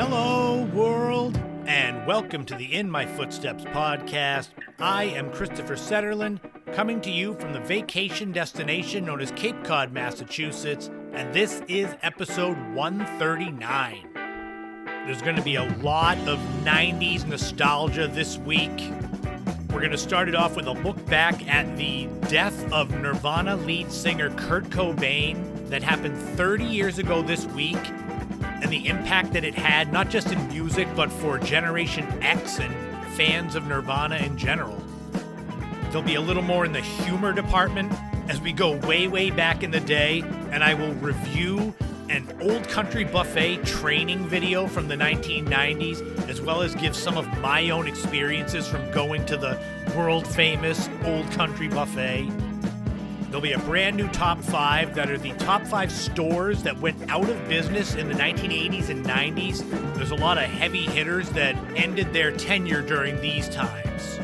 Hello, world, and welcome to the In My Footsteps podcast. I am Christopher Setterlin, coming to you from the vacation destination known as Cape Cod, Massachusetts, and this is episode 139. There's going to be a lot of 90s nostalgia this week. We're going to start it off with a look back at the death of Nirvana lead singer Kurt Cobain that happened 30 years ago this week, and the impact that it had, not just in music, but for Generation X and fans of Nirvana in general. There'll be a little more in the humor department as we go way, way back in the day, and I will review an old country buffet training video from the 1990s, as well as give some of my own experiences from going to the world-famous old country buffet. There'll be a brand new top 5 that are the top 5 stores that went out of business in the 1980s and 90s. There's a lot of heavy hitters that ended their tenure during these times.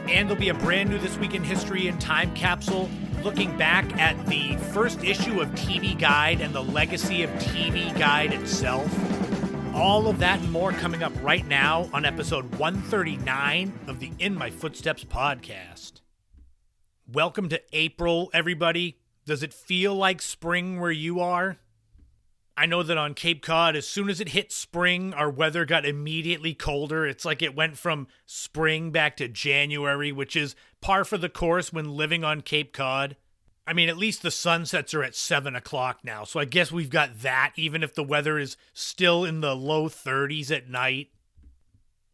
And there'll be a brand new This Week in History and Time Capsule, looking back at the first issue of TV Guide and the legacy of TV Guide itself. All of that and more coming up right now on episode 139 of the In My Footsteps podcast. Welcome to April, everybody. Does it feel like spring where you are? I know that on Cape Cod, as soon as it hit spring, our weather got immediately colder. It's like it went from spring back to January, which is par for the course when living on Cape Cod. I mean, at least the sunsets are at 7 o'clock now, so I guess we've got that, even if the weather is still in the low 30s at night.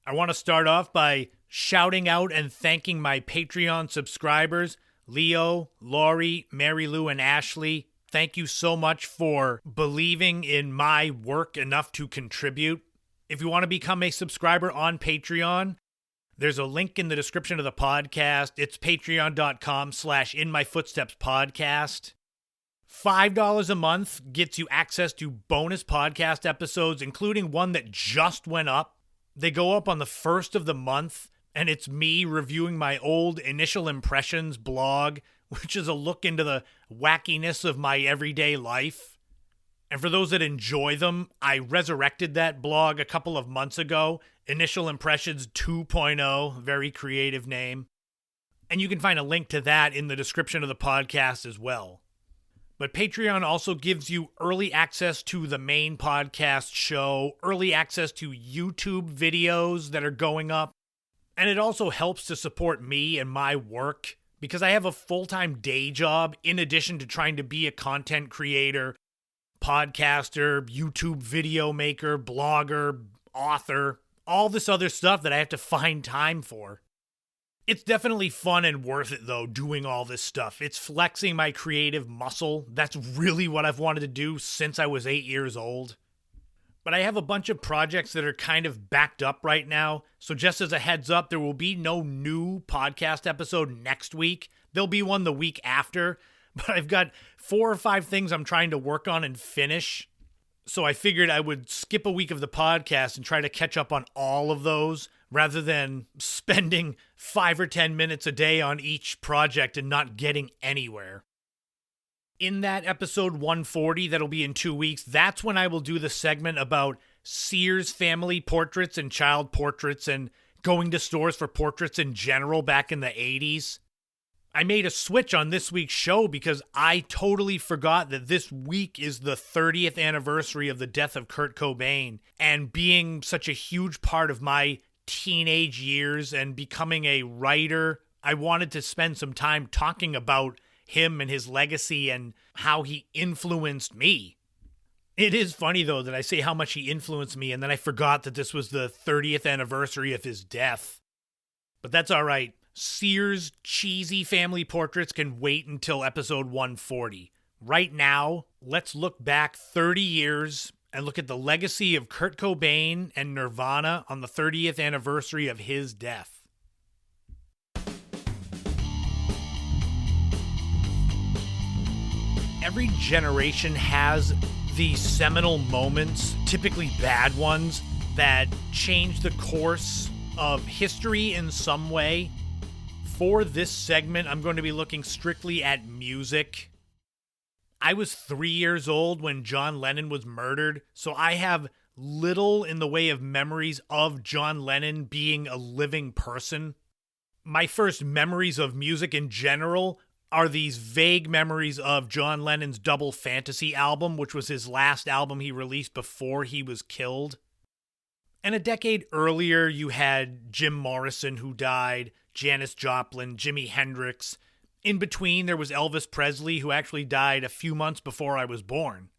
I want to start off by shouting out and thanking my Patreon subscribers, Leo, Laurie, Mary Lou, and Ashley. Thank you so much for believing in my work enough to contribute. If you want to become a subscriber on Patreon, there's a link in the description of the podcast. It's patreon.com/inmyfootstepspodcast. $5 a month gets you access to bonus podcast episodes, including one that just went up. They go up on the first of the month, and it's me reviewing my old Initial Impressions blog, which is a look into the wackiness of my everyday life. And for those that enjoy them, I resurrected that blog a couple of months ago, Initial Impressions 2.0, very creative name. And you can find a link to that in the description of the podcast as well. But Patreon also gives you early access to the main podcast show, early access to YouTube videos that are going up, and it also helps to support me and my work because I have a full-time day job in addition to trying to be a content creator, podcaster, YouTube video maker, blogger, author, all this other stuff that I have to find time for. It's definitely fun and worth it, though, doing all this stuff. It's flexing my creative muscle. That's really what I've wanted to do since I was 8 years old. But I have a bunch of projects that are kind of backed up right now, so just as a heads up, there will be no new podcast episode next week. There'll be one the week after, but I've got 4 or 5 things I'm trying to work on and finish. So I figured I would skip a week of the podcast and try to catch up on all of those rather than spending 5 or 10 minutes a day on each project and not getting anywhere. In that episode 140, that'll be in 2 weeks, that's when I will do the segment about Sears family portraits and child portraits and going to stores for portraits in general back in the 80s. I made a switch on this week's show because I totally forgot that this week is the 30th anniversary of the death of Kurt Cobain, and being such a huge part of my teenage years and becoming a writer, I wanted to spend some time talking about him and his legacy and how he influenced me. It is funny, though, that I say how much he influenced me, and then I forgot that this was the 30th anniversary of his death. But that's all right. Sears cheesy family portraits can wait until episode 140. Right now, let's look back 30 years and look at the legacy of Kurt Cobain and Nirvana on the 30th anniversary of his death. Every generation has these seminal moments, typically bad ones, that change the course of history in some way. For this segment, I'm going to be looking strictly at music. I was 3 years old when John Lennon was murdered, so I have little in the way of memories of John Lennon being a living person. My first memories of music in general are these vague memories of John Lennon's Double Fantasy album, which was his last album he released before he was killed. And a decade earlier, you had Jim Morrison, who died, Janis Joplin, Jimi Hendrix. In between, there was Elvis Presley, who actually died a few months before I was born.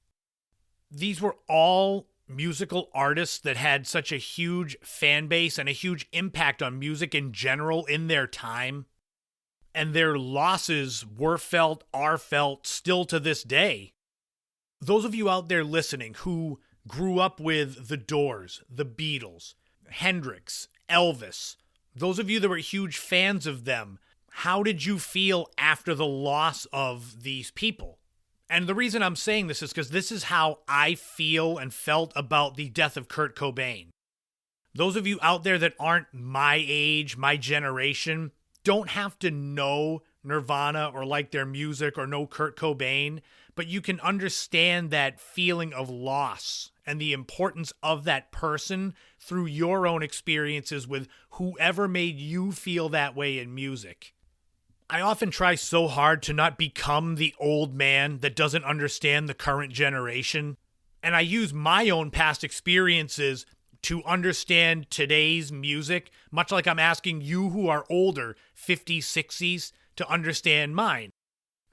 These were all musical artists that had such a huge fan base and a huge impact on music in general in their time. And their losses were felt, are felt still to this day. Those of you out there listening who grew up with The Doors, The Beatles, Hendrix, Elvis, those of you that were huge fans of them, how did you feel after the loss of these people? And the reason I'm saying this is because this is how I feel and felt about the death of Kurt Cobain. Those of you out there that aren't my age, my generation, don't have to know Nirvana or like their music or know Kurt Cobain, but you can understand that feeling of loss and the importance of that person through your own experiences with whoever made you feel that way in music. I often try so hard to not become the old man that doesn't understand the current generation, and I use my own past experiences to understand today's music, much like I'm asking you who are older, 50s, 60s, to understand mine.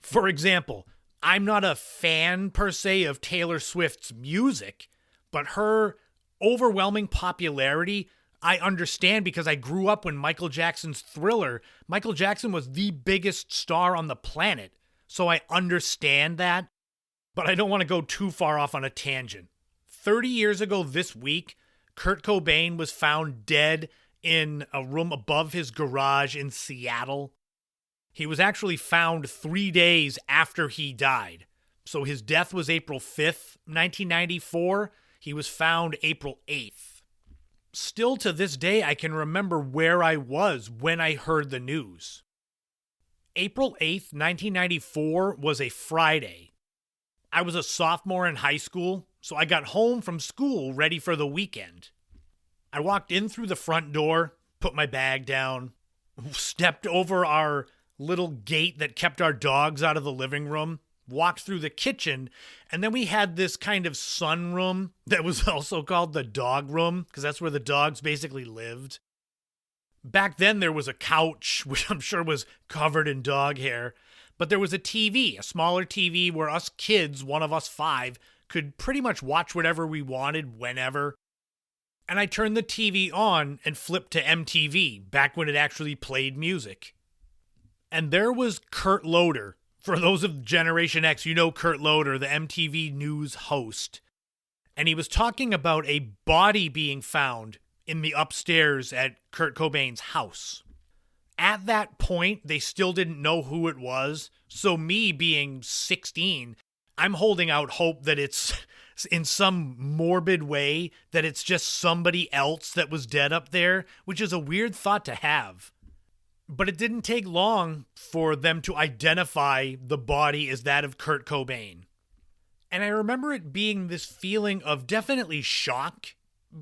For example, I'm not a fan per se of Taylor Swift's music, but her overwhelming popularity I understand because I grew up when Michael Jackson's Thriller, Michael Jackson was the biggest star on the planet, so I understand that, but I don't want to go too far off on a tangent. 30 years ago this week, Kurt Cobain was found dead in a room above his garage in Seattle. He was actually found 3 days after he died. So his death was April 5th, 1994. He was found April 8th. Still to this day, I can remember where I was when I heard the news. April 8th, 1994 was a Friday. I was a sophomore in high school, so I got home from school ready for the weekend. I walked in through the front door, put my bag down, stepped over our little gate that kept our dogs out of the living room, walked through the kitchen, and then we had this kind of sunroom that was also called the dog room, because that's where the dogs basically lived. Back then there was a couch, which I'm sure was covered in dog hair, but there was a TV, a smaller TV where us kids, one of us 5, could pretty much watch whatever we wanted whenever. And I turned the TV on and flipped to MTV, back when it actually played music. And there was Kurt Loder. For those of Generation X, you know Kurt Loder, the MTV News host. And he was talking about a body being found in the upstairs at Kurt Cobain's house. At that point, they still didn't know who it was. So me being 16, I'm holding out hope that it's in some morbid way that it's just somebody else that was dead up there, which is a weird thought to have. But it didn't take long for them to identify the body as that of Kurt Cobain. And I remember it being this feeling of definitely shock,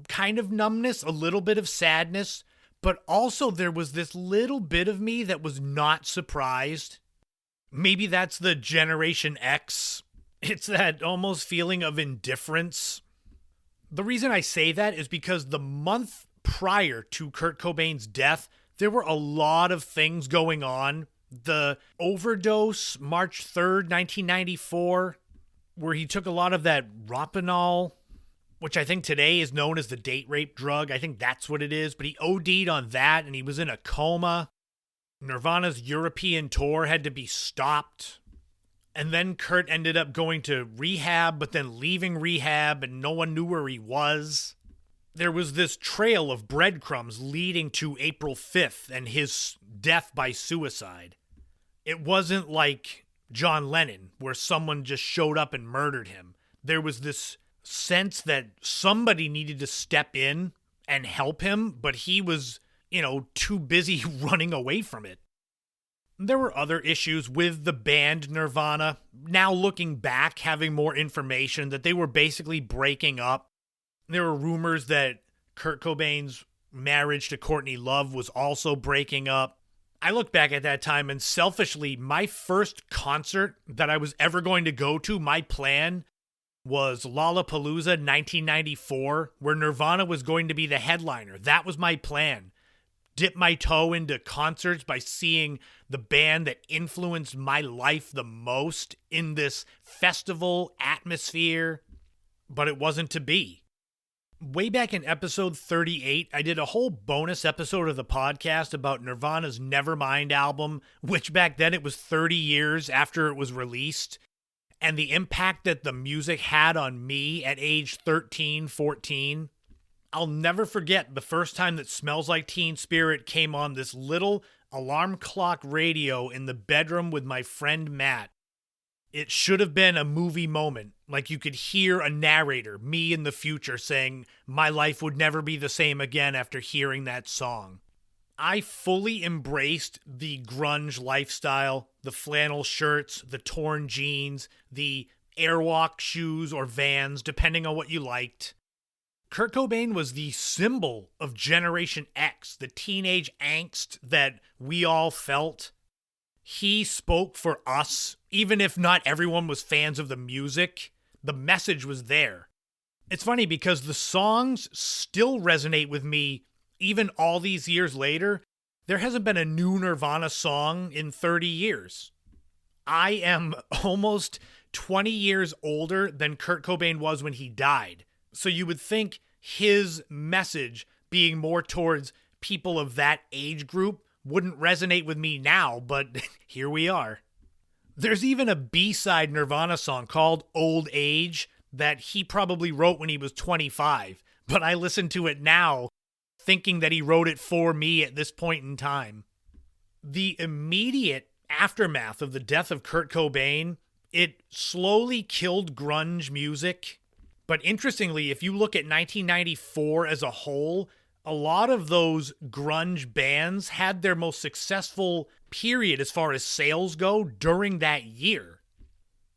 kind of numbness, a little bit of sadness, but also there was this little bit of me that was not surprised. Maybe that's the Generation X. It's that almost feeling of indifference. The reason I say that is because the month prior to Kurt Cobain's death, there were a lot of things going on. The overdose, March 3rd, 1994, where he took a lot of that Ropanol, which I think today is known as the date rape drug. I think that's what it is. But he OD'd on that and he was in a coma. Nirvana's European tour had to be stopped. And then Kurt ended up going to rehab, but then leaving rehab and no one knew where he was. There was this trail of breadcrumbs leading to April 5th and his death by suicide. It wasn't like John Lennon, where someone just showed up and murdered him. There was this sense that somebody needed to step in and help him, but he was, too busy running away from it. There were other issues with the band Nirvana. Now looking back, having more information that they were basically breaking up. There were rumors that Kurt Cobain's marriage to Courtney Love was also breaking up. I look back at that time and selfishly, my first concert that I was ever going to go to, my plan was Lollapalooza 1994, where Nirvana was going to be the headliner. That was my plan. Dip my toe into concerts by seeing the band that influenced my life the most in this festival atmosphere, but it wasn't to be. Way back in episode 38, I did a whole bonus episode of the podcast about Nirvana's Nevermind album, which back then it was 30 years after it was released, and the impact that the music had on me at age 13, 14. I'll never forget the first time that Smells Like Teen Spirit came on this little alarm clock radio in the bedroom with my friend Matt. It should have been a movie moment. Like you could hear a narrator, me in the future, saying, my life would never be the same again after hearing that song. I fully embraced the grunge lifestyle, the flannel shirts, the torn jeans, the Airwalk shoes or Vans, depending on what you liked. Kurt Cobain was the symbol of Generation X, the teenage angst that we all felt. He spoke for us, even if not everyone was fans of the music. The message was there. It's funny because the songs still resonate with me even all these years later. There hasn't been a new Nirvana song in 30 years. I am almost 20 years older than Kurt Cobain was when he died. So you would think his message being more towards people of that age group wouldn't resonate with me now, but here we are. There's even a B-side Nirvana song called Old Age that he probably wrote when he was 25, but I listen to it now thinking that he wrote it for me at this point in time. The immediate aftermath of the death of Kurt Cobain, it slowly killed grunge music. But interestingly, if you look at 1994 as a whole, a lot of those grunge bands had their most successful period as far as sales go during that year.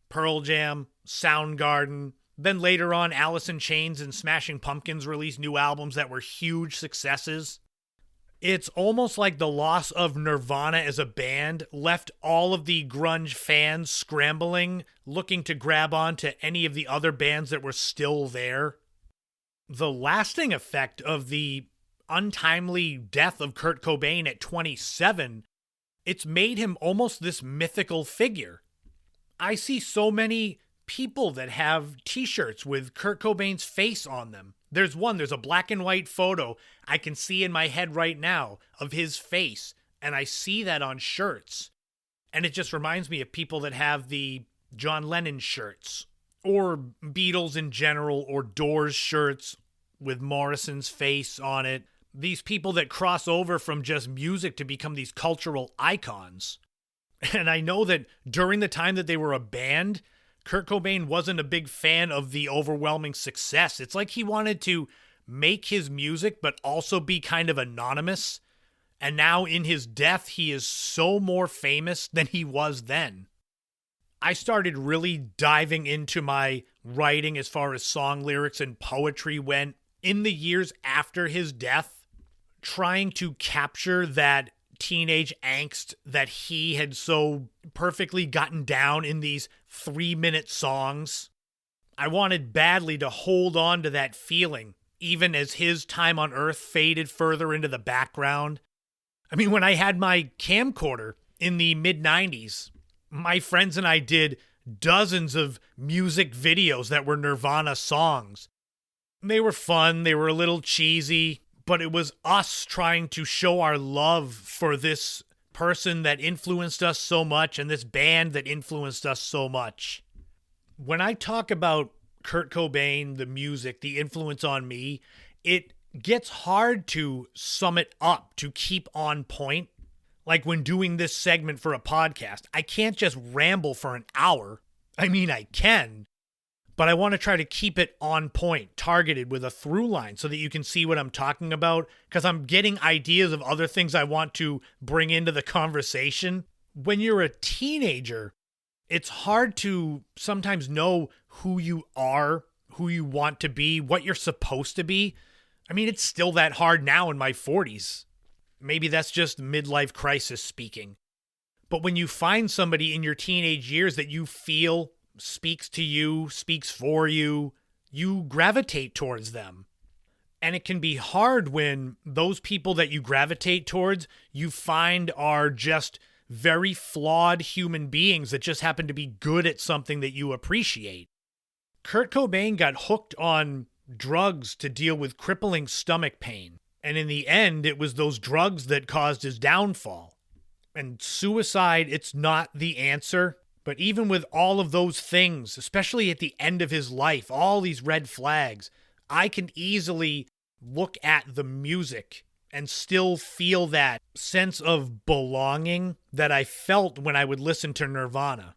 Pearl Jam, Soundgarden, then later on Alice in Chains and Smashing Pumpkins released new albums that were huge successes. It's almost like the loss of Nirvana as a band left all of the grunge fans scrambling, looking to grab onto any of the other bands that were still there. The lasting effect of the untimely death of Kurt Cobain at 27, it's made him almost this mythical figure. I see so many people that have t-shirts with Kurt Cobain's face on them. There's a black and white photo I can see in my head right now of his face, and I see that on shirts. And it just reminds me of people that have the John Lennon shirts, or Beatles in general, or Doors shirts with Morrison's face on it. These people that cross over from just music to become these cultural icons. And I know that during the time that they were a band, Kurt Cobain wasn't a big fan of the overwhelming success. It's like he wanted to make his music, but also be kind of anonymous. And now in his death, he is so more famous than he was then. I started really diving into my writing as far as song lyrics and poetry went in the years after his death, trying to capture that teenage angst that he had so perfectly gotten down in these 3-minute songs. I wanted badly to hold on to that feeling, even as his time on Earth faded further into the background. I mean, when I had my camcorder in the mid-90s, my friends and I did dozens of music videos that were Nirvana songs. They were fun, they were a little cheesy, but it was us trying to show our love for this person that influenced us so much and this band that influenced us so much. When I talk about Kurt Cobain, the music, the influence on me, it gets hard to sum it up, to keep on point. Like when doing this segment for a podcast, I can't just ramble for an hour. I mean, I can, but I want to try to keep it on point, targeted with a through line so that you can see what I'm talking about, because I'm getting ideas of other things I want to bring into the conversation. When you're a teenager, it's hard to sometimes know who you are, who you want to be, what you're supposed to be. I mean, it's still that hard now in my 40s. Maybe that's just midlife crisis speaking. But when you find somebody in your teenage years that you feel speaks to you, speaks for you, you gravitate towards them. And it can be hard when those people that you gravitate towards, you find are just very flawed human beings that just happen to be good at something that you appreciate. Kurt Cobain got hooked on drugs to deal with crippling stomach pain. And in the end, it was those drugs that caused his downfall. And suicide, it's not the answer. But even with all of those things, especially at the end of his life, all these red flags, I can easily look at the music and still feel that sense of belonging that I felt when I would listen to Nirvana.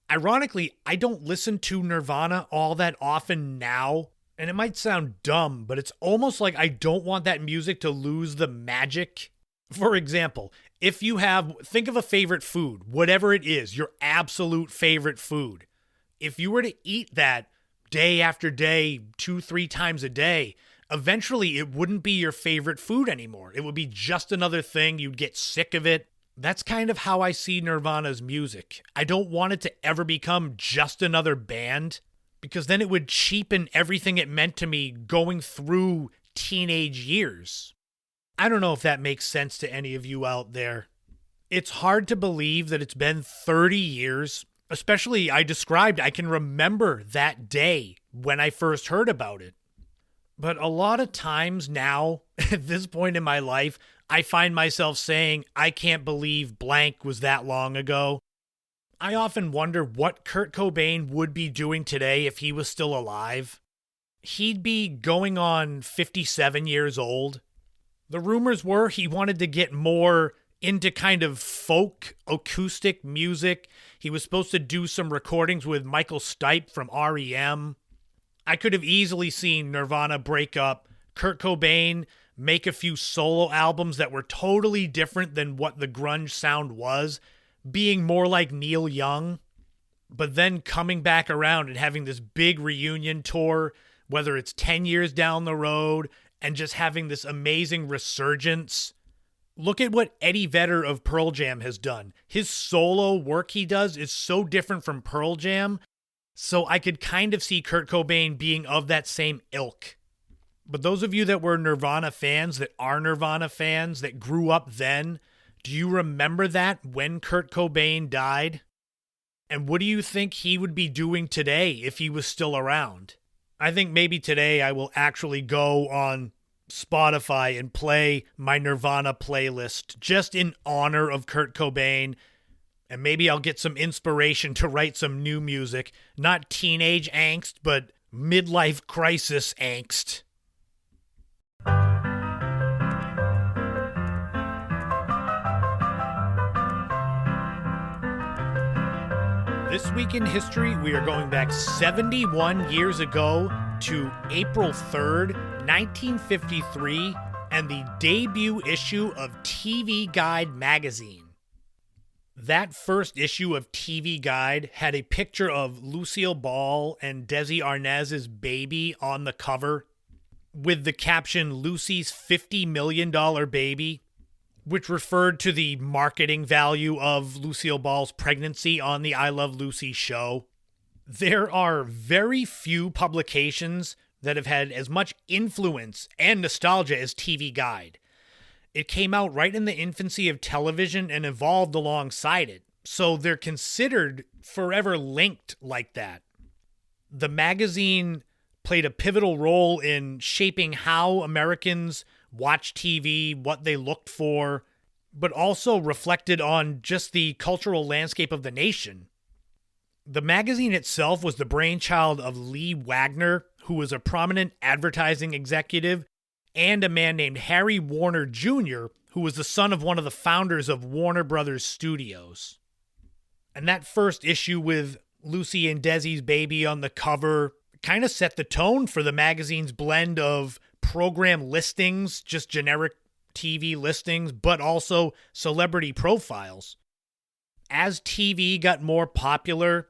Ironically, I don't listen to Nirvana all that often now, and it might sound dumb, but it's almost like I don't want that music to lose the magic. For example, if you think of a favorite food, whatever it is, your absolute favorite food. If you were to eat that day after day, 2-3 times a day, eventually it wouldn't be your favorite food anymore. It would be just another thing. You'd get sick of it. That's kind of how I see Nirvana's music. I don't want it to ever become just another band, because then it would cheapen everything it meant to me going through teenage years. I don't know if that makes sense to any of you out there. It's hard to believe that it's been 30 years, especially I can remember that day when I first heard about it. But a lot of times now, at this point in my life, I find myself saying, I can't believe blank was that long ago. I often wonder what Kurt Cobain would be doing today if he was still alive. He'd be going on 57 years old. The rumors were he wanted to get more into kind of folk acoustic music. He was supposed to do some recordings with Michael Stipe from REM. I could have easily seen Nirvana break up, Kurt Cobain make a few solo albums that were totally different than what the grunge sound was, being more like Neil Young, but then coming back around and having this big reunion tour, whether it's 10 years down the road, and just having this amazing resurgence. Look at what Eddie Vedder of Pearl Jam has done. His solo work he does is so different from Pearl Jam, so I could kind of see Kurt Cobain being of that same ilk. But those of you that were Nirvana fans, that are Nirvana fans, that grew up then, do you remember that when Kurt Cobain died? And what do you think he would be doing today if he was still around? I think maybe today I will actually go on Spotify and play my Nirvana playlist just in honor of Kurt Cobain. And maybe I'll get some inspiration to write some new music. Not teenage angst, but midlife crisis angst. This week in history, we are going back 71 years ago to April 3rd, 1953, and the debut issue of TV Guide magazine. That first issue of TV Guide had a picture of Lucille Ball and Desi Arnaz's baby on the cover, with the caption, Lucy's $50 million baby, which referred to the marketing value of Lucille Ball's pregnancy on the I Love Lucy show. There are very few publications that have had as much influence and nostalgia as TV Guide. It came out right in the infancy of television and evolved alongside it, so they're considered forever linked like that. The magazine played a pivotal role in shaping how Americans watch TV, what they looked for, but also reflected on just the cultural landscape of the nation. The magazine itself was the brainchild of Lee Wagner, who was a prominent advertising executive, and a man named Harry Warner Jr., who was the son of one of the founders of Warner Brothers Studios. And that first issue with Lucy and Desi's baby on the cover kind of set the tone for the magazine's blend of program listings, just generic TV listings, but also celebrity profiles. As TV got more popular,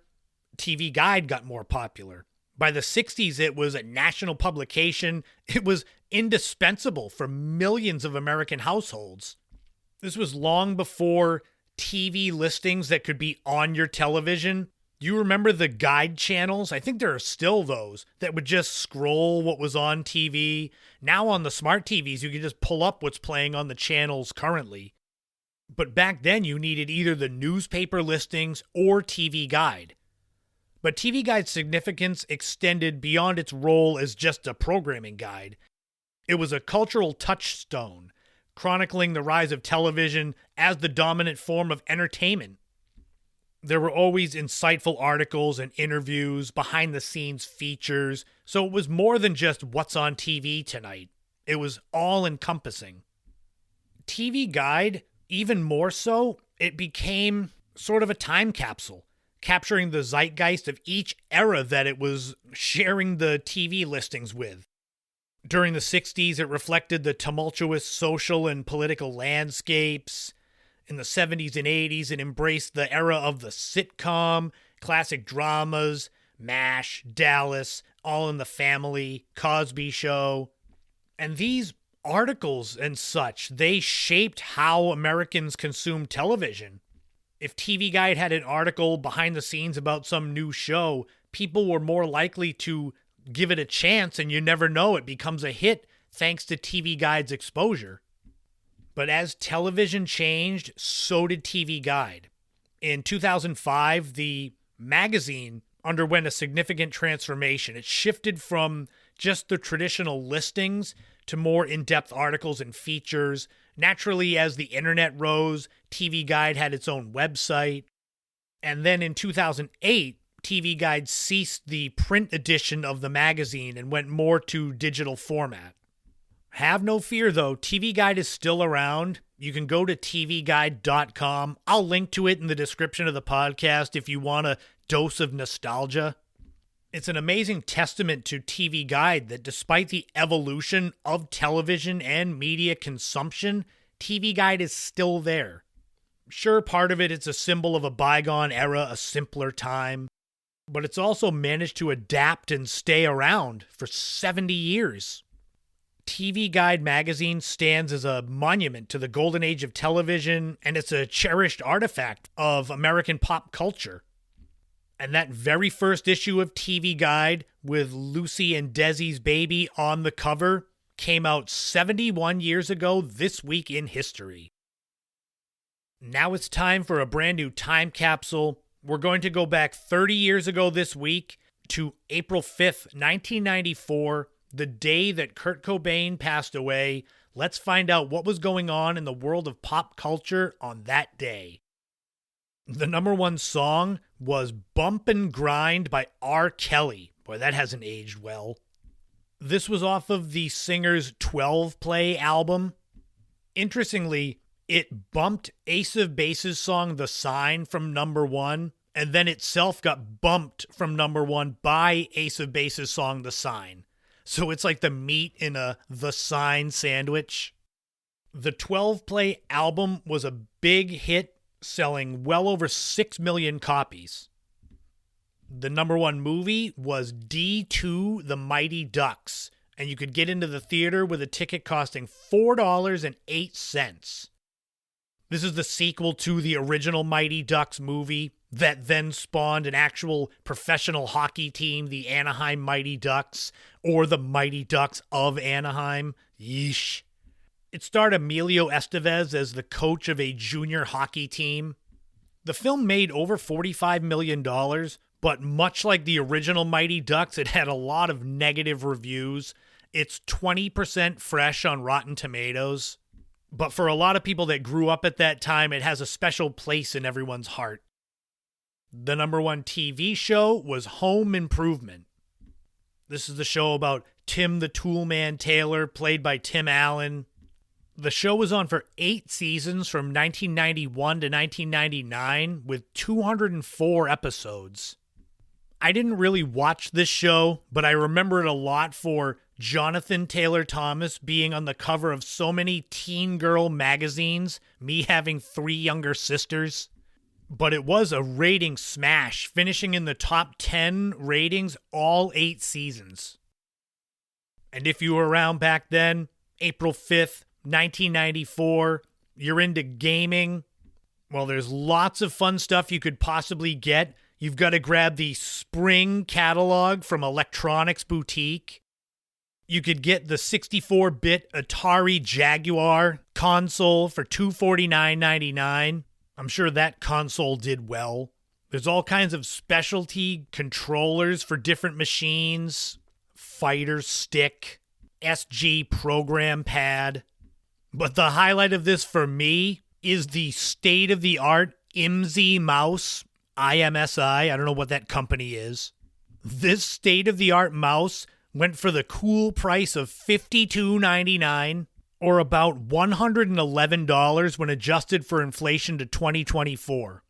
TV Guide got more popular. By the 60s, it was a national publication. It was indispensable for millions of American households. This was long before TV listings that could be on your television. You remember the guide channels? I think there are still those that would just scroll what was on TV. Now on the smart TVs, you can just pull up what's playing on the channels currently. But back then, you needed either the newspaper listings or TV Guide. But TV Guide's significance extended beyond its role as just a programming guide. It was a cultural touchstone, chronicling the rise of television as the dominant form of entertainment. There were always insightful articles and interviews, behind-the-scenes features, so it was more than just what's on TV tonight. It was all-encompassing. TV Guide, even more so, it became sort of a time capsule, capturing the zeitgeist of each era that it was sharing the TV listings with. During the 60s, it reflected the tumultuous social and political landscapes. In the 70s and 80s, it embraced the era of the sitcom, classic dramas, MASH, Dallas, All in the Family, Cosby Show. And these articles and such, they shaped how Americans consumed television. If TV Guide had an article behind the scenes about some new show, people were more likely to give it a chance, and you never know, it becomes a hit thanks to TV Guide's exposure. But as television changed, so did TV Guide. In 2005, the magazine underwent a significant transformation. It shifted from just the traditional listings to more in-depth articles and features. Naturally, as the internet rose, TV Guide had its own website. And then in 2008, TV Guide ceased the print edition of the magazine and went more to digital format. Have no fear, though. TV Guide is still around. You can go to tvguide.com. I'll link to it in the description of the podcast if you want a dose of nostalgia. It's an amazing testament to TV Guide that despite the evolution of television and media consumption, TV Guide is still there. Sure, part of it's a symbol of a bygone era, a simpler time, but it's also managed to adapt and stay around for 70 years. TV Guide magazine stands as a monument to the golden age of television, and it's a cherished artifact of American pop culture. And that very first issue of TV Guide, with Lucy and Desi's baby on the cover, came out 71 years ago this week in history. Now it's time for a brand new time capsule. We're going to go back 30 years ago this week to April 5th, 1994, the day that Kurt Cobain passed away. Let's find out what was going on in the world of pop culture on that day. The number one song was Bump and Grind by R. Kelly. Boy, that hasn't aged well. This was off of the singer's 12 Play album. Interestingly, it bumped Ace of Base's song The Sign from number one, and then itself got bumped from number one by Ace of Base's song The Sign. So it's like the meat in a The Sign sandwich. The 12 Play album was a big hit, selling well over 6 million copies. The number one movie was D2 The Mighty Ducks, and you could get into the theater with a ticket costing $4.08. This is the sequel to the original Mighty Ducks movie that then spawned an actual professional hockey team, the Anaheim Mighty Ducks, or the Mighty Ducks of Anaheim. Yeesh. It starred Emilio Estevez as the coach of a junior hockey team. The film made over $45 million, but much like the original Mighty Ducks, it had a lot of negative reviews. It's 20% fresh on Rotten Tomatoes. But for a lot of people that grew up at that time, it has a special place in everyone's heart. The number one TV show was Home Improvement. This is the show about Tim the Toolman Taylor, played by Tim Allen. The show was on for 8 seasons from 1991 to 1999 with 204 episodes. I didn't really watch this show, but I remember it a lot for Jonathan Taylor Thomas being on the cover of so many teen girl magazines, me having 3 younger sisters. but it was a rating smash, finishing in the top 10 ratings all 8 seasons. And if you were around back then, April 5th, 1994, you're into gaming, well, there's lots of fun stuff you could possibly get. You've got to grab the spring catalog from Electronics Boutique. You could get the 64-bit Atari Jaguar console for $249.99. I'm sure that console did well. There's all kinds of specialty controllers for different machines. Fighter stick, SG program pad. But the highlight of this for me is the state-of-the-art IMSI mouse, IMSI. I don't know what that company is. This state-of-the-art mouse went for the cool price of $52.99, or about $111 when adjusted for inflation to 2024.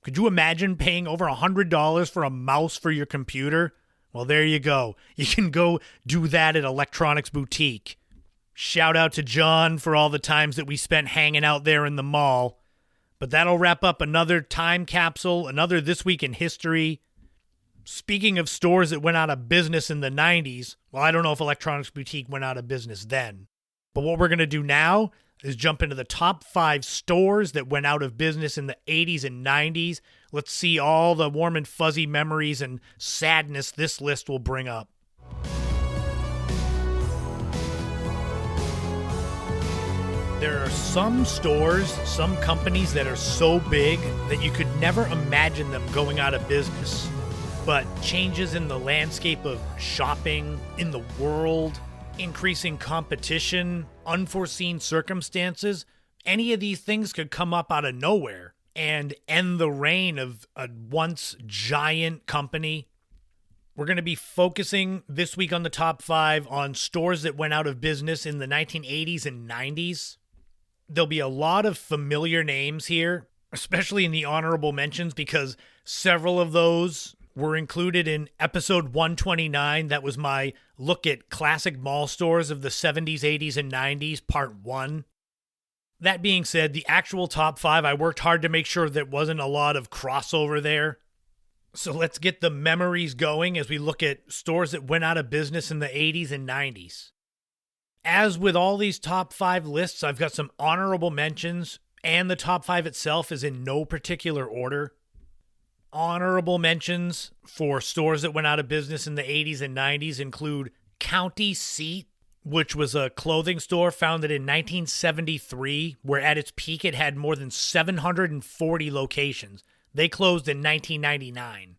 Could you imagine paying over $100 for a mouse for your computer? Well, there you go. You can go do that at Electronics Boutique. Shout out to John for all the times that we spent hanging out there in the mall. But that'll wrap up another time capsule, another This Week in History. Speaking of stores that went out of business in the 90s, well, I don't know if Electronics Boutique went out of business then. But what we're going to do now is jump into the top 5 stores that went out of business in the 80s and 90s. Let's see all the warm and fuzzy memories and sadness this list will bring up. There are some stores, some companies that are so big that you could never imagine them going out of business. But changes in the landscape of shopping, in the world, increasing competition, unforeseen circumstances, any of these things could come up out of nowhere and end the reign of a once giant company. We're going to be focusing this week on the top 5 on stores that went out of business in the 1980s and 90s. There'll be a lot of familiar names here, especially in the honorable mentions, because several of those were included in episode 129. That was my look at classic mall stores of the 70s, 80s, and 90s, part 1. That being said, the actual top 5, I worked hard to make sure there wasn't a lot of crossover there. So let's get the memories going as we look at stores that went out of business in the 80s and 90s. As with all these top 5 lists, I've got some honorable mentions, and the top 5 itself is in no particular order. Honorable mentions for stores that went out of business in the 80s and 90s include County Seat, which was a clothing store founded in 1973, where at its peak it had more than 740 locations. They closed in 1999.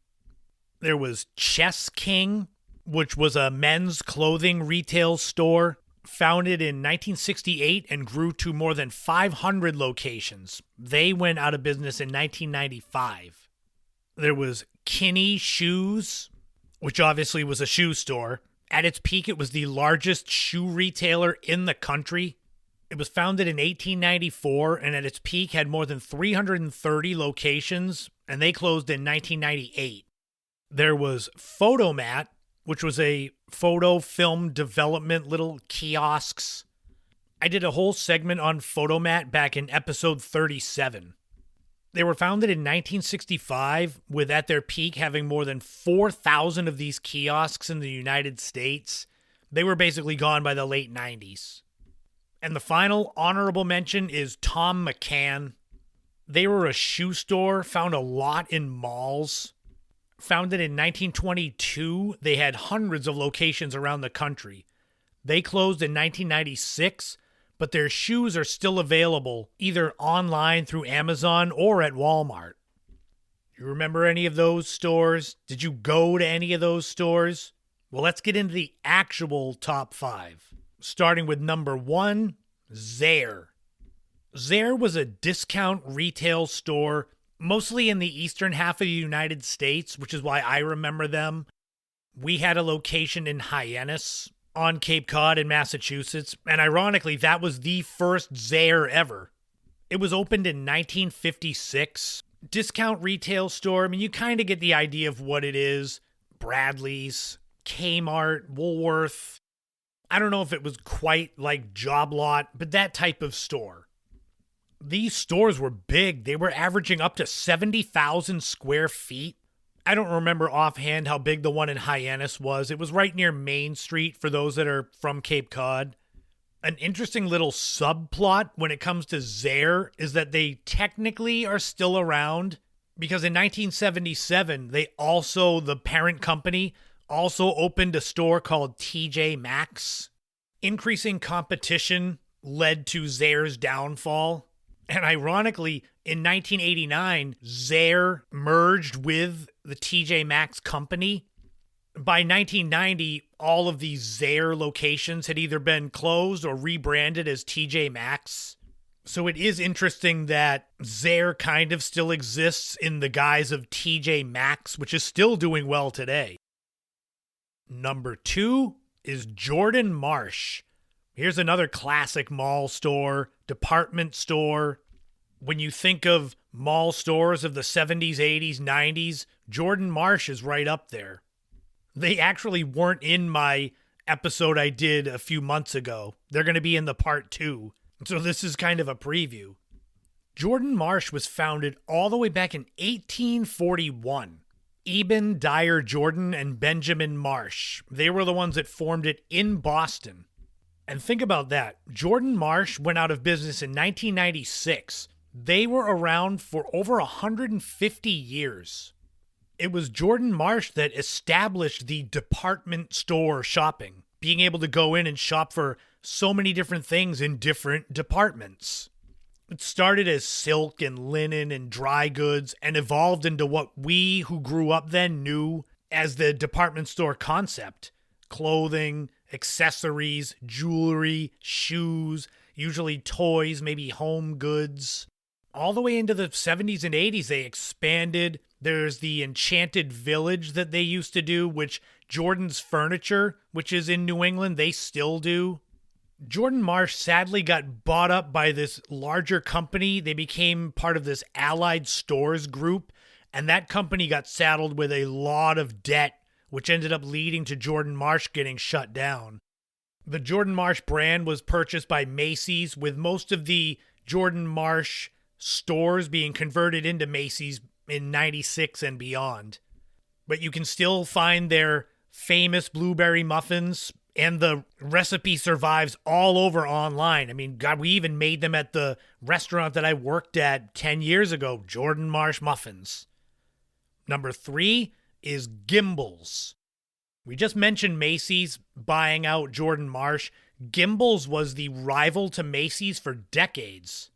There was Chess King, which was a men's clothing retail store founded in 1968 and grew to more than 500 locations. They went out of business in 1995. There was Kinney Shoes, which obviously was a shoe store. At its peak, it was the largest shoe retailer in the country. It was founded in 1894 and at its peak had more than 330 locations, and they closed in 1998. There was Photomat, which was a photo film development little kiosks. I did a whole segment on Photomat back in episode 37. They were founded in 1965, with at their peak having more than 4,000 of these kiosks in the United States. They were basically gone by the late 90s. And the final honorable mention is Tom McCann. They were a shoe store found a lot in malls. Founded in 1922, they had hundreds of locations around the country. They closed in 1996, but their shoes are still available either online through Amazon or at Walmart. You remember any of those stores? Did you go to any of those stores? Well, let's get into the actual top 5. Starting with number 1, Zayre. Zayre was a discount retail store mostly in the eastern half of the United States, which is why I remember them. We had a location in Hyannis on Cape Cod in Massachusetts, and ironically, that was the first Zayre ever. It was opened in 1956. Discount retail store, I mean, you kind of get the idea of what it is. Bradley's, Kmart, Woolworth. I don't know if it was quite like Job Lot, but that type of store. These stores were big. They were averaging up to 70,000 square feet. I don't remember offhand how big the one in Hyannis was. It was right near Main Street for those that are from Cape Cod. An interesting little subplot when it comes to Zayre is that they technically are still around because in 1977, the parent company, also opened a store called TJ Maxx. Increasing competition led to Zayre's downfall. And ironically, in 1989, Zayre merged with the TJ Maxx company. By 1990, all of these Zayre locations had either been closed or rebranded as TJ Maxx. So it is interesting that Zayre kind of still exists in the guise of TJ Maxx, which is still doing well today. Number 2 is Jordan Marsh. Here's another classic mall store, department store. When you think of mall stores of the 70s, 80s, 90s, Jordan Marsh is right up there. They actually weren't in my episode I did a few months ago. They're going to be in the part 2. So this is kind of a preview. Jordan Marsh was founded all the way back in 1841. Eben Dyer Jordan and Benjamin Marsh. They were the ones that formed it in Boston. And think about that. Jordan Marsh went out of business in 1996. They were around for over 150 years. It was Jordan Marsh that established the department store shopping, being able to go in and shop for so many different things in different departments. It started as silk and linen and dry goods and evolved into what we who grew up then knew as the department store concept. Clothing, accessories, jewelry, shoes, usually toys, maybe home goods. All the way into the 70s and 80s, they expanded. There's the Enchanted Village that they used to do, which Jordan's Furniture, which is in New England, they still do. Jordan Marsh sadly got bought up by this larger company. They became part of this Allied Stores group, and that company got saddled with a lot of debt, which ended up leading to Jordan Marsh getting shut down. The Jordan Marsh brand was purchased by Macy's, with most of the Jordan Marsh stores being converted into Macy's in 96 and beyond. But you can still find their famous blueberry muffins, and the recipe survives all over online. I mean, God, we even made them at the restaurant that I worked at 10 years ago, Jordan Marsh Muffins. Number 3 is Gimbels. We just mentioned Macy's buying out Jordan Marsh. Gimbels was the rival to Macy's for decades.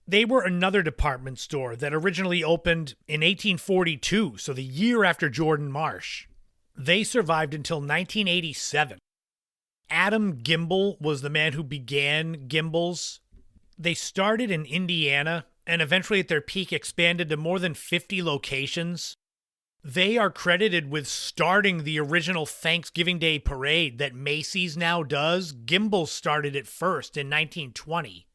They were another department store that originally opened in 1842, so the year after Jordan Marsh. They survived until 1987. Adam Gimbel was the man who began Gimbels. They started in Indiana and eventually at their peak expanded to more than 50 locations. They are credited with starting the original Thanksgiving Day parade that Macy's now does. Gimbels started it first in 1920.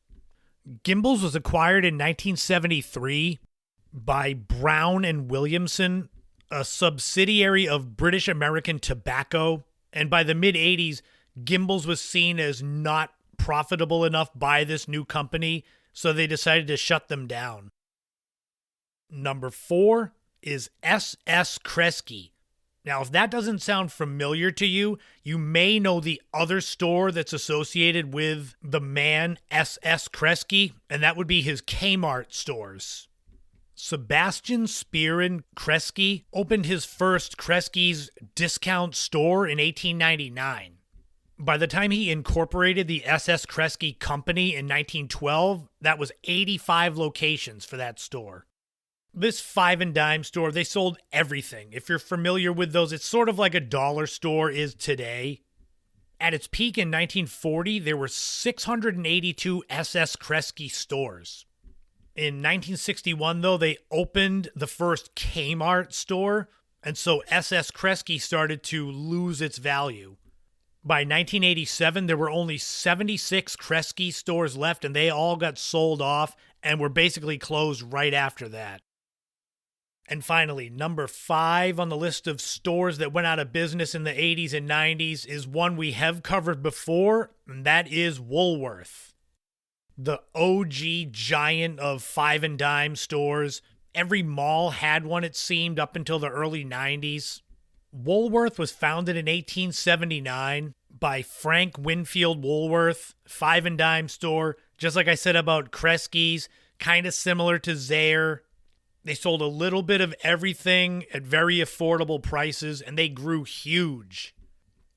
Gimbels was acquired in 1973 by Brown and Williamson, a subsidiary of British American Tobacco, and by the mid-80s, Gimbels was seen as not profitable enough by this new company, so they decided to shut them down. Number 4 is S.S. Kresge. Now, if that doesn't sound familiar to you, you may know the other store that's associated with the man S.S. Kresge, and that would be his Kmart stores. Sebastian Spearin Kresge opened his first Kresge's discount store in 1899. By the time he incorporated the S.S. Kresge Company in 1912, that was 85 locations for that store. This five and dime store, they sold everything. If you're familiar with those, it's sort of like a dollar store is today. At its peak in 1940, there were 682 S.S. Kresge stores. In 1961, though, they opened the first Kmart store, and so S.S. Kresge started to lose its value. By 1987, there were only 76 Kresge stores left, and they all got sold off and were basically closed right after that. And finally, number 5 on the list of stores that went out of business in the 80s and 90s is one we have covered before, and that is Woolworth. the OG giant of five and dime stores. Every mall had one, it seemed, up until the early 90s. Woolworth was founded in 1879 by Frank Winfield Woolworth, five and dime store. Just like I said about Kresge's, kind of similar to Zayre. They sold a little bit of everything at very affordable prices, and they grew huge.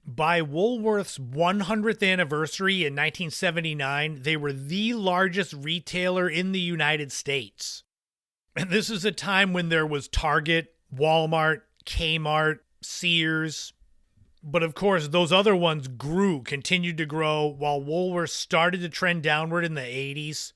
By Woolworth's 100th anniversary in 1979, they were the largest retailer in the United States. And this is a time when there was Target, Walmart, Kmart, Sears. But of course, those other ones continued to grow, while Woolworths started to trend downward in the 80s.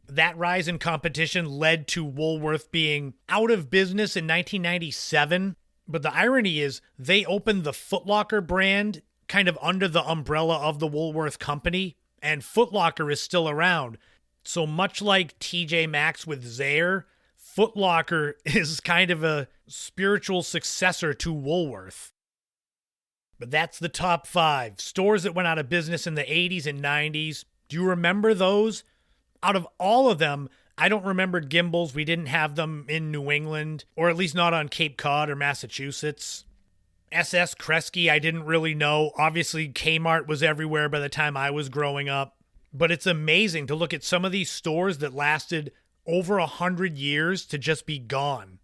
That rise in competition led to Woolworth being out of business in 1997. But the irony is they opened the Foot Locker brand kind of under the umbrella of the Woolworth company, and Foot Locker is still around. So much like TJ Maxx with Zayre, Foot Locker is kind of a spiritual successor to Woolworth. But that's the top 5 stores that went out of business in the 80s and 90s. Do you remember those? Out of all of them, I don't remember Gimbels. We didn't have them in New England, or at least not on Cape Cod or Massachusetts. SS Kresge, I didn't really know. Obviously, Kmart was everywhere by the time I was growing up. But it's amazing to look at some of these stores that lasted over 100 years to just be gone.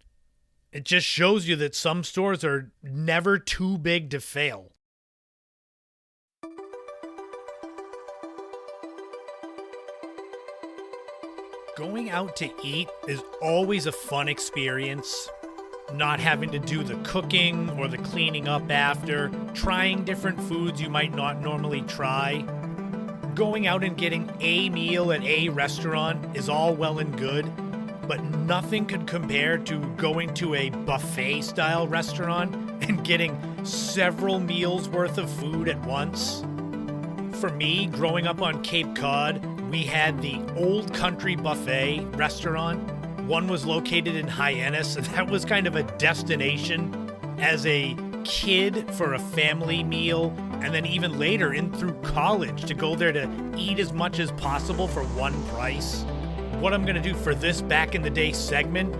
It just shows you that some stores are never too big to fail. Going out to eat is always a fun experience. Not having to do the cooking or the cleaning up after, trying different foods you might not normally try. Going out and getting a meal at a restaurant is all well and good, but nothing could compare to going to a buffet-style restaurant and getting several meals worth of food at once. For me, growing up on Cape Cod, we had the Old Country Buffet restaurant. One was located in Hyannis, and that was kind of a destination as a kid for a family meal, and then even later in through college to go there to eat as much as possible for one price. What I'm going to do for this back in the day segment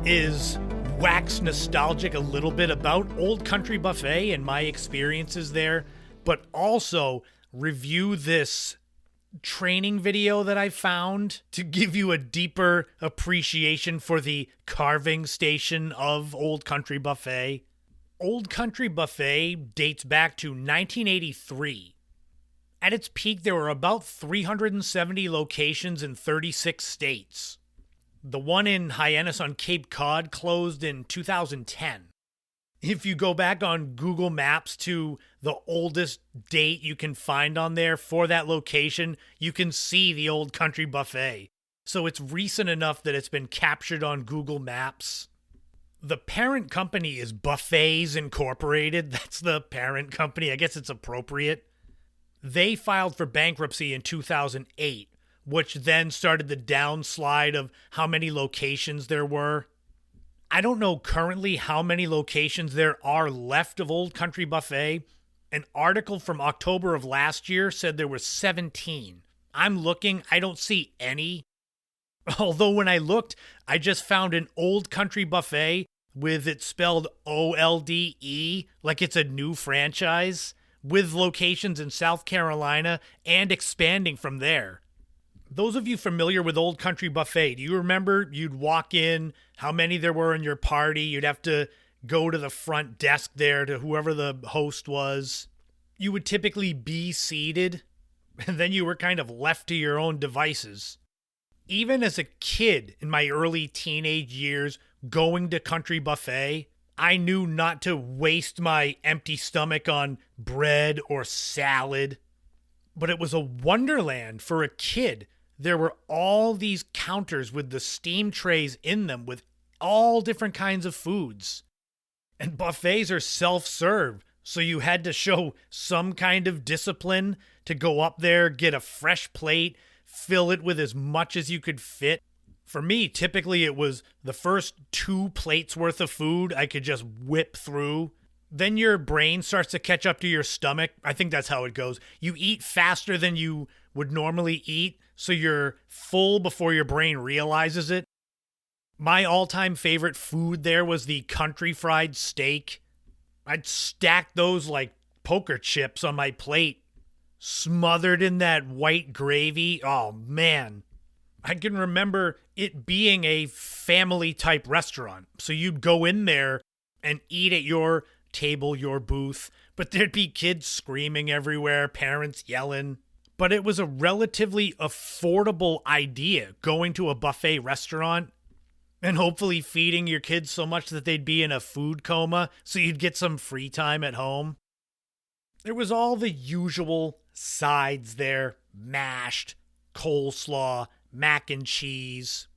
is wax nostalgic a little bit about Old Country Buffet and my experiences there, but also review this training video that I found to give you a deeper appreciation for the carving station of Old Country Buffet. Old Country Buffet dates back to 1983. At its peak, there were about 370 locations in 36 states. The one in Hyannis on Cape Cod closed in 2010. If you go back on Google Maps to the oldest date you can find on there for that location, you can see the Old Country Buffet. So it's recent enough that it's been captured on Google Maps. The parent company is Buffets Incorporated. That's the parent company. I guess it's appropriate. They filed for bankruptcy in 2008, which then started the downslide of how many locations there were. I don't know currently how many locations there are left of Old Country Buffet. An article from October of last year said there were 17. I'm looking, I don't see any. Although when I looked, I just found an Old Country Buffet with it spelled OLDE, like it's a new franchise, with locations in South Carolina and expanding from there. Those of you familiar with Old Country Buffet, do you remember you'd walk in, how many there were in your party? You'd have to go to the front desk there to whoever the host was. You would typically be seated, and then you were kind of left to your own devices. Even as a kid in my early teenage years going to Country Buffet, I knew not to waste my empty stomach on bread or salad. But it was a wonderland for a kid. There were all these counters with the steam trays in them with all different kinds of foods. And buffets are self-serve, so you had to show some kind of discipline to go up there, get a fresh plate, fill it with as much as you could fit. For me, typically it was the first 2 plates worth of food I could just whip through. Then your brain starts to catch up to your stomach. I think that's how it goes. You eat faster than you would normally eat, so you're full before your brain realizes it. My all-time favorite food there was the country fried steak. I'd stack those like poker chips on my plate, smothered in that white gravy. Oh, man. I can remember it being a family-type restaurant. So you'd go in there and eat at your table, your booth, but there'd be kids screaming everywhere, parents yelling. But it was a relatively affordable idea, going to a buffet restaurant and hopefully feeding your kids so much that they'd be in a food coma so you'd get some free time at home. There was all the usual sides there: mashed, coleslaw, mac and cheese.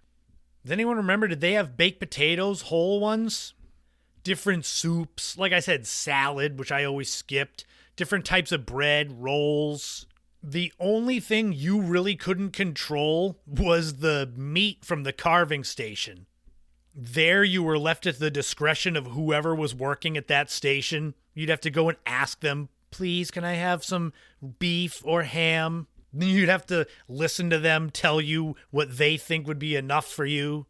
Does anyone remember, did they have baked potatoes, whole ones? Different soups, like I said, salad, which I always skipped, different types of bread, rolls. The only thing you really couldn't control was the meat from the carving station. There you were left at the discretion of whoever was working at that station. You'd have to go and ask them, please, can I have some beef or ham? Then you'd have to listen to them tell you what they think would be enough for you.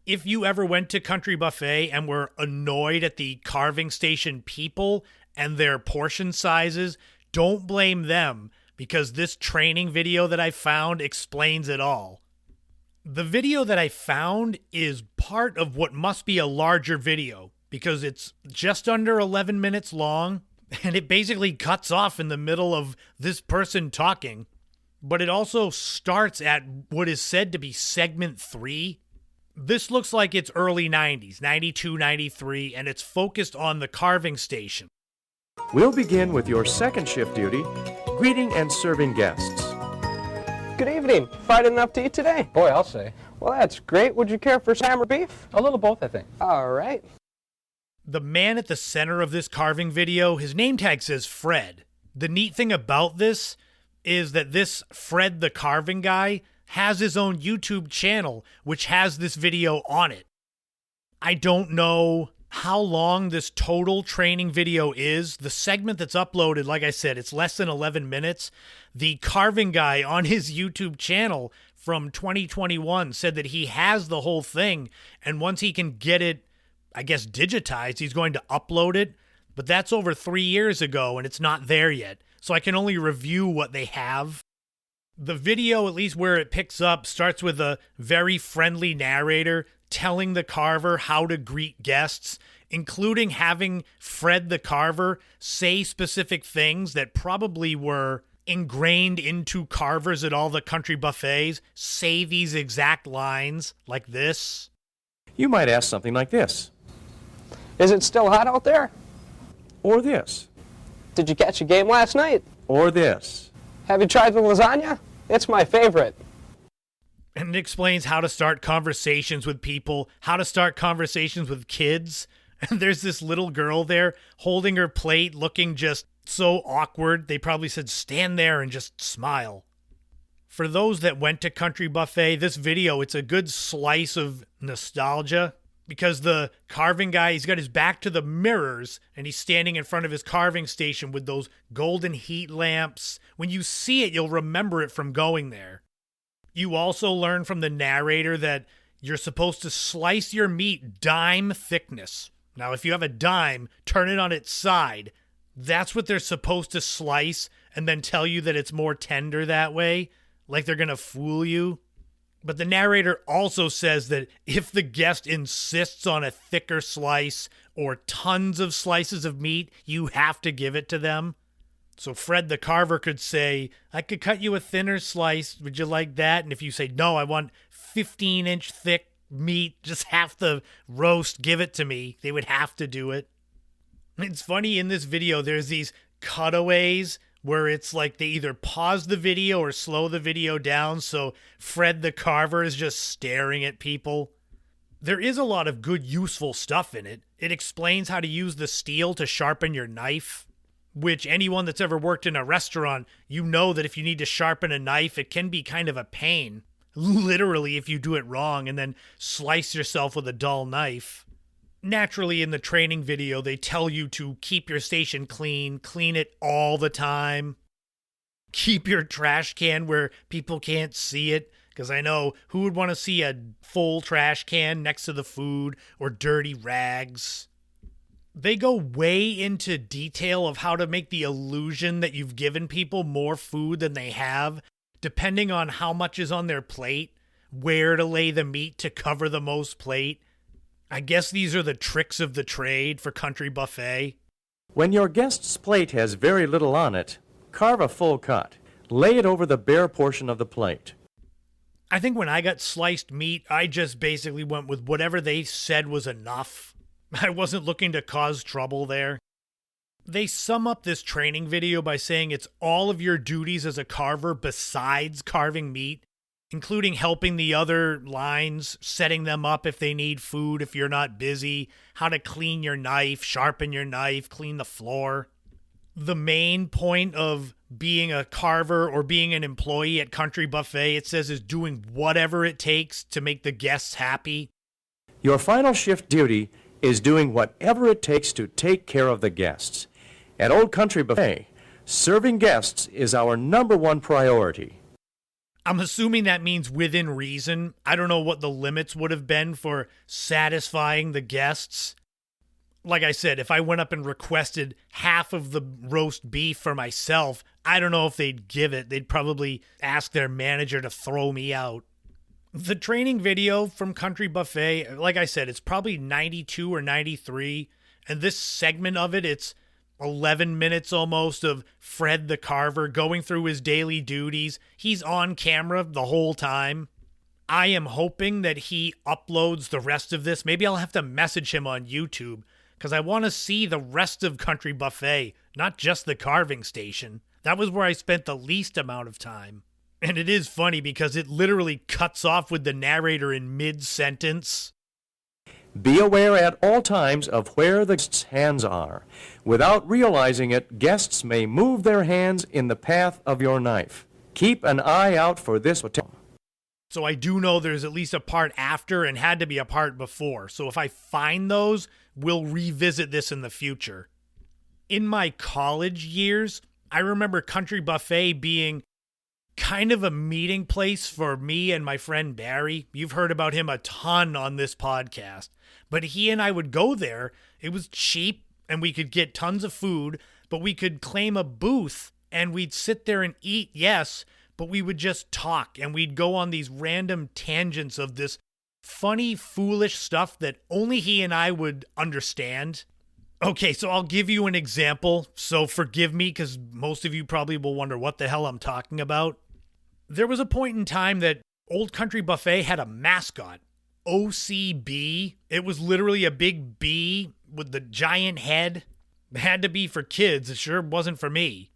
If you ever went to Country Buffet and were annoyed at the carving station people and their portion sizes, don't blame them, because this training video that I found explains it all. The video that I found is part of what must be a larger video, because it's just under 11 minutes long, and it basically cuts off in the middle of this person talking. But it also starts at what is said to be segment 3. This looks like it's early 90s, 92, 93, and it's focused on the carving station. We'll begin with your second shift duty, greeting and serving guests. Good evening. Fried enough to eat today? Boy, I'll say. Well, that's great. Would you care for some ham or beef? A little both, I think. All right. The man at the center of this carving video, his name tag says Fred. The neat thing about this is that this Fred the carving guy has his own YouTube channel, which has this video on it. I don't know how long this total training video is. The segment that's uploaded, like I said, it's less than 11 minutes. The carving guy on his YouTube channel from 2021 said that he has the whole thing, and once he can get it, I guess, digitized, he's going to upload it. But that's over 3 years ago, and it's not there yet. So I can only review what they have. The video, at least where it picks up, starts with a very friendly narrator telling the carver how to greet guests, including having Fred the carver say specific things that probably were ingrained into carvers at all the country buffets. Say these exact lines like this. You might ask something like this. Is it still hot out there? Or this. Did you catch a game last night? Or this. Have you tried the lasagna? It's my favorite. And it explains how to start conversations with people, how to start conversations with kids. And there's this little girl there holding her plate, looking just so awkward. They probably said, stand there and just smile. For those that went to Country Buffet, this video, it's a good slice of nostalgia. Because the carving guy, he's got his back to the mirrors, and he's standing in front of his carving station with those golden heat lamps. When you see it, you'll remember it from going there. You also learn from the narrator that you're supposed to slice your meat dime thickness. Now, if you have a dime, turn it on its side. That's what they're supposed to slice, and then tell you that it's more tender that way, like they're going to fool you. But the narrator also says that if the guest insists on a thicker slice or tons of slices of meat, you have to give it to them. So Fred the carver could say, I could cut you a thinner slice. Would you like that? And if you say, no, I want 15-inch thick meat, just half the roast, give it to me. They would have to do it. It's funny, in this video, there's these cutaways where it's like they either pause the video or slow the video down, so Fred the carver is just staring at people. There is a lot of good, useful stuff in it. It explains how to use the steel to sharpen your knife, which anyone that's ever worked in a restaurant, you know that if you need to sharpen a knife, it can be kind of a pain. Literally, if you do it wrong and then slice yourself with a dull knife. Naturally, in the training video, they tell you to keep your station clean it all the time. Keep your trash can where people can't see it, because I know who would want to see a full trash can next to the food or dirty rags. They go way into detail of how to make the illusion that you've given people more food than they have, depending on how much is on their plate, where to lay the meat to cover the most plate. I guess these are the tricks of the trade for Country Buffet. When your guest's plate has very little on it, carve a full cut. Lay it over the bare portion of the plate. I think when I got sliced meat, I just basically went with whatever they said was enough. I wasn't looking to cause trouble there. They sum up this training video by saying it's all of your duties as a carver besides carving meat, including helping the other lines, setting them up if they need food if you're not busy, how to clean your knife, sharpen your knife, clean the floor. The main point of being a carver or being an employee at Country Buffet, it says, is doing whatever it takes to make the guests happy. Your final shift duty is doing whatever it takes to take care of the guests. At Old Country Buffet, serving guests is our #1 priority. I'm assuming that means within reason. I don't know what the limits would have been for satisfying the guests. Like I said, if I went up and requested half of the roast beef for myself, I don't know if they'd give it. They'd probably ask their manager to throw me out. The training video from Country Buffet, like I said, it's probably 92 or 93. And this segment of it, it's 11 minutes almost of Fred the Carver going through his daily duties. He's on camera the whole time. I am hoping that he uploads the rest of this. Maybe I'll have to message him on YouTube, because I want to see the rest of Country Buffet, not just the carving station. That was where I spent the least amount of time. And it is funny because it literally cuts off with the narrator in mid-sentence. Be aware at all times of where the guest's hands are. Without realizing it, guests may move their hands in the path of your knife. Keep an eye out for this. So I do know there's at least a part after and had to be a part before. So if I find those, we'll revisit this in the future. In my college years, I remember Country Buffet being kind of a meeting place for me and my friend Barry. You've heard about him a ton on this podcast. But he and I would go there. It was cheap and we could get tons of food, but we could claim a booth and we'd sit there and eat, yes, but we would just talk and we'd go on these random tangents of this funny, foolish stuff that only he and I would understand. Okay, so I'll give you an example. So forgive me, because most of you probably will wonder what the hell I'm talking about. There was a point in time that Old Country Buffet had a mascot, OCB. It was literally a big bee with the giant head. It had to be for kids. It sure wasn't for me.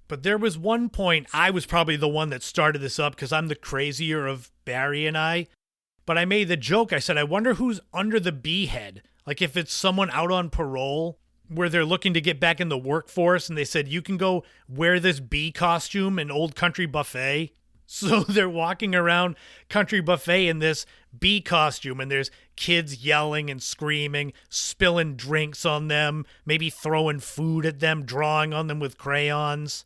But there was one point, I was probably the one that started this up because I'm the crazier of Barry and I. But I made the joke. I said, I wonder who's under the bee head. Like if it's someone out on parole where they're looking to get back in the workforce and they said, you can go wear this bee costume in Old Country Buffet. So they're walking around Country Buffet in this bee costume and there's kids yelling and screaming, spilling drinks on them, maybe throwing food at them, drawing on them with crayons.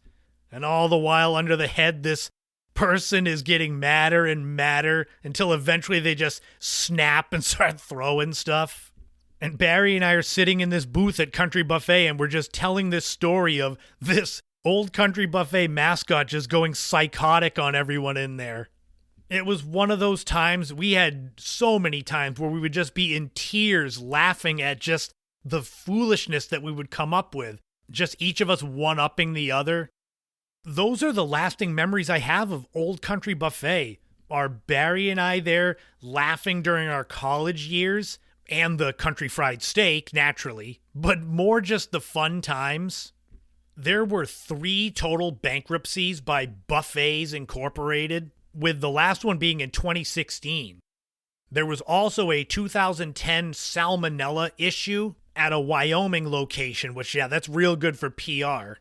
And all the while under the head, this person is getting madder and madder until eventually they just snap and start throwing stuff. And Barry and I are sitting in this booth at Country Buffet and we're just telling this story of this Old Country Buffet mascot just going psychotic on everyone in there. It was one of those times, we had so many times where we would just be in tears laughing at just the foolishness that we would come up with. Just each of us one-upping the other. Those are the lasting memories I have of Old Country Buffet. Are Barry and I there laughing during our college years, and the country fried steak, naturally, but more just the fun times. There were 3 total bankruptcies by Buffets Incorporated, with the last one being in 2016. There was also a 2010 salmonella issue at a Wyoming location, which, yeah, that's real good for PR.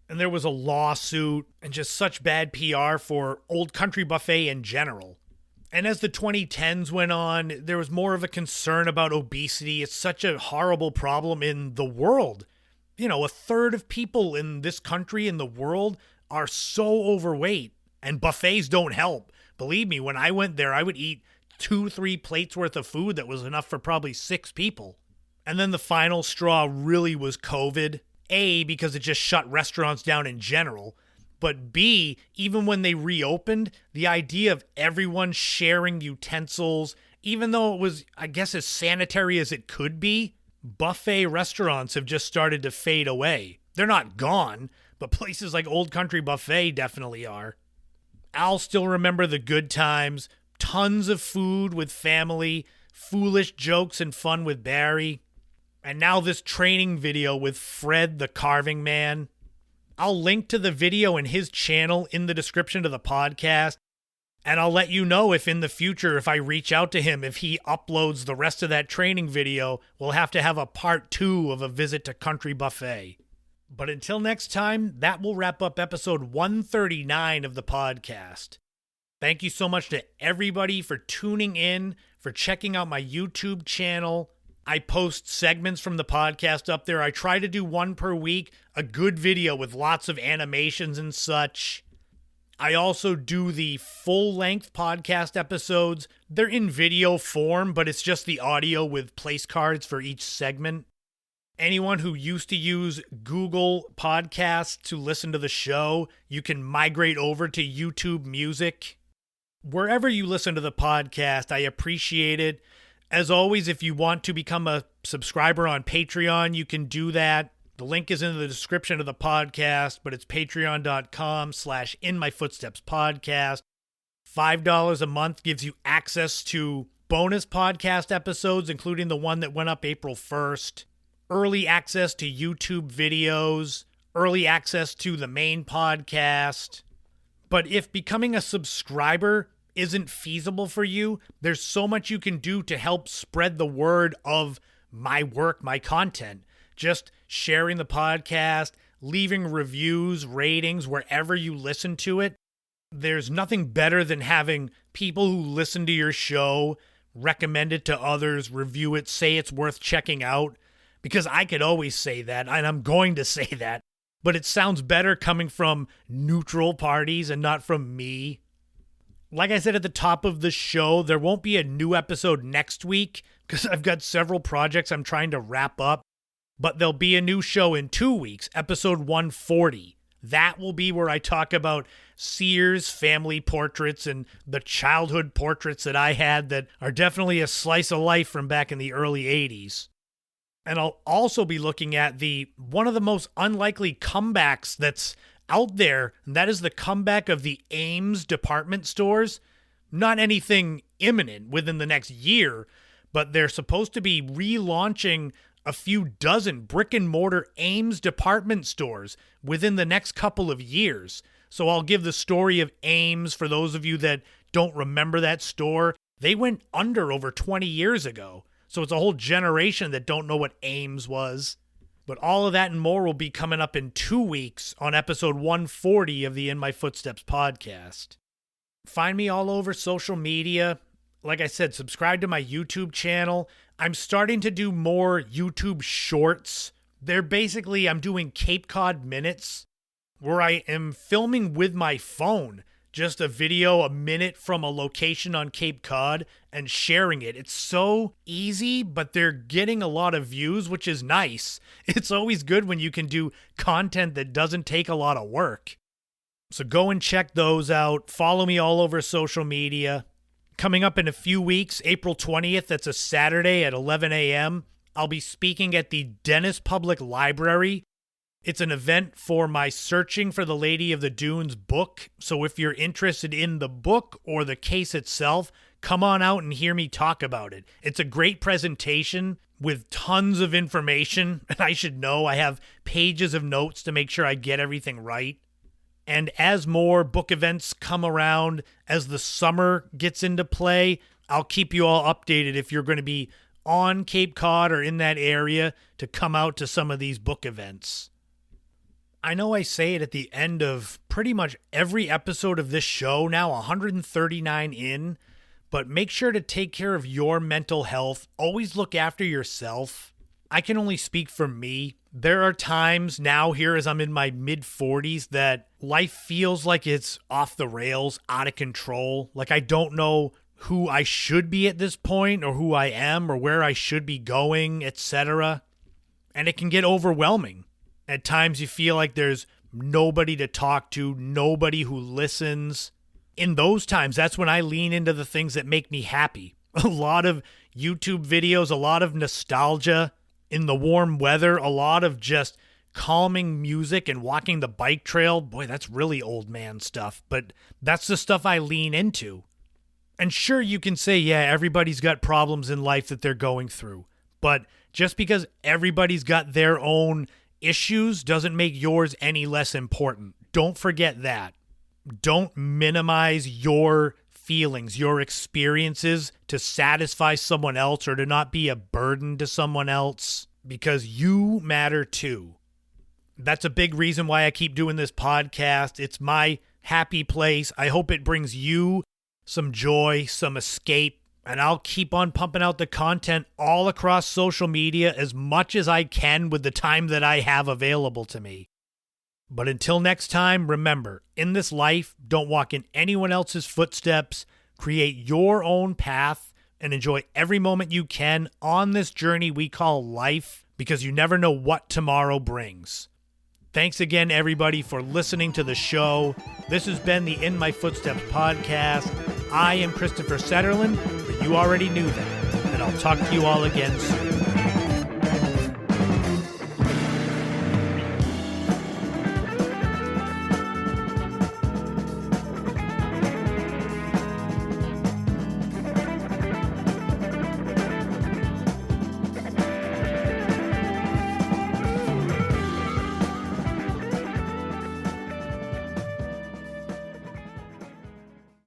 And there was a lawsuit and just such bad PR for Old Country Buffet in general. And as the 2010s went on, there was more of a concern about obesity. It's such a horrible problem in the world. You know, a third of people in this country, in the world, are so overweight. And buffets don't help. Believe me, when I went there, I would eat 2-3 plates worth of food that was enough for probably 6 people. And then the final straw really was COVID. A, because it just shut restaurants down in general. But B, even when they reopened, the idea of everyone sharing utensils, even though it was, I guess, as sanitary as it could be, buffet restaurants have just started to fade away. They're not gone, but places like Old Country Buffet definitely are. I'll still remember the good times, tons of food with family, foolish jokes and fun with Barry, and now this training video with Fred the Carving Man. I'll link to the video and his channel in the description of the podcast, and I'll let you know if in the future, if I reach out to him, if he uploads the rest of that training video, we'll have to have a part 2 of a visit to Country Buffet. But until next time, that will wrap up episode 139 of the podcast. Thank you so much to everybody for tuning in, for checking out my YouTube channel. I post segments from the podcast up there. I try to do one per week, a good video with lots of animations and such. I also do the full-length podcast episodes. They're in video form, but it's just the audio with place cards for each segment. Anyone who used to use Google Podcasts to listen to the show, you can migrate over to YouTube Music. Wherever you listen to the podcast, I appreciate it. As always, if you want to become a subscriber on Patreon, you can do that. The link is in the description of the podcast, but it's patreon.com/InMyFootstepsPodcast. $5 a month gives you access to bonus podcast episodes, including the one that went up April 1st, early access to YouTube videos, early access to the main podcast. But if becoming a subscriber isn't feasible for you, there's so much you can do to help spread the word of my work, my content. Just sharing the podcast, leaving reviews, ratings, wherever you listen to it. There's nothing better than having people who listen to your show recommend it to others, review it, say it's worth checking out. Because I could always say that, and I'm going to say that, but it sounds better coming from neutral parties and not from me. Like I said at the top of the show, there won't be a new episode next week because I've got several projects I'm trying to wrap up. But there'll be a new show in 2 weeks, episode 140. That will be where I talk about Sears family portraits and the childhood portraits that I had that are definitely a slice of life from back in the early 80s. And I'll also be looking at one of the most unlikely comebacks that's out there, and that is the comeback of the Ames department stores. Not anything imminent within the next year, but they're supposed to be relaunching a few dozen brick and mortar Ames department stores within the next couple of years. So I'll give the story of Ames for those of you that don't remember that store. They went under over 20 years ago. So it's a whole generation that don't know what Ames was. But all of that and more will be coming up in 2 weeks on episode 140 of the In My Footsteps podcast. Find me all over social media. Like I said, subscribe to my YouTube channel. I'm starting to do more YouTube shorts. They're basically, I'm doing Cape Cod minutes where I am filming with my phone. Just a video a minute from a location on Cape Cod and sharing it. It's so easy, but they're getting a lot of views, which is nice. It's always good when you can do content that doesn't take a lot of work. So go and check those out. Follow me all over social media. Coming up in a few weeks, April 20th, that's a Saturday at 11 a.m., I'll be speaking at the Dennis Public Library. It's an event for my Searching for the Lady of the Dunes book. So if you're interested in the book or the case itself, come on out and hear me talk about it. It's a great presentation with tons of information. And I should know I have pages of notes to make sure I get everything right. And as more book events come around, as the summer gets into play, I'll keep you all updated if you're going to be on Cape Cod or in that area to come out to some of these book events. I know I say it at the end of pretty much every episode of this show, now 139 in, but make sure to take care of your mental health. Always look after yourself. I can only speak for me. There are times now here as I'm in my mid-40s that life feels like it's off the rails, out of control. Like I don't know who I should be at this point or who I am or where I should be going, etc. And it can get overwhelming. At times you feel like there's nobody to talk to, nobody who listens. In those times, that's when I lean into the things that make me happy. A lot of YouTube videos, a lot of nostalgia. In the warm weather, a lot of just calming music and walking the bike trail. Boy, that's really old man stuff, but that's the stuff I lean into. And sure, you can say, yeah, everybody's got problems in life that they're going through. But just because everybody's got their own issues doesn't make yours any less important. Don't forget that. Don't minimize your feelings, your experiences to satisfy someone else or to not be a burden to someone else, because you matter too. That's a big reason why I keep doing this podcast. It's my happy place. I hope it brings you some joy, some escape, and I'll keep on pumping out the content all across social media as much as I can with the time that I have available to me. But until next time, remember, in this life, don't walk in anyone else's footsteps, create your own path, and enjoy every moment you can on this journey we call life, because you never know what tomorrow brings. Thanks again, everybody, for listening to the show. This has been the In My Footsteps podcast. I am Christopher Setterlin, but you already knew that, and I'll talk to you all again soon.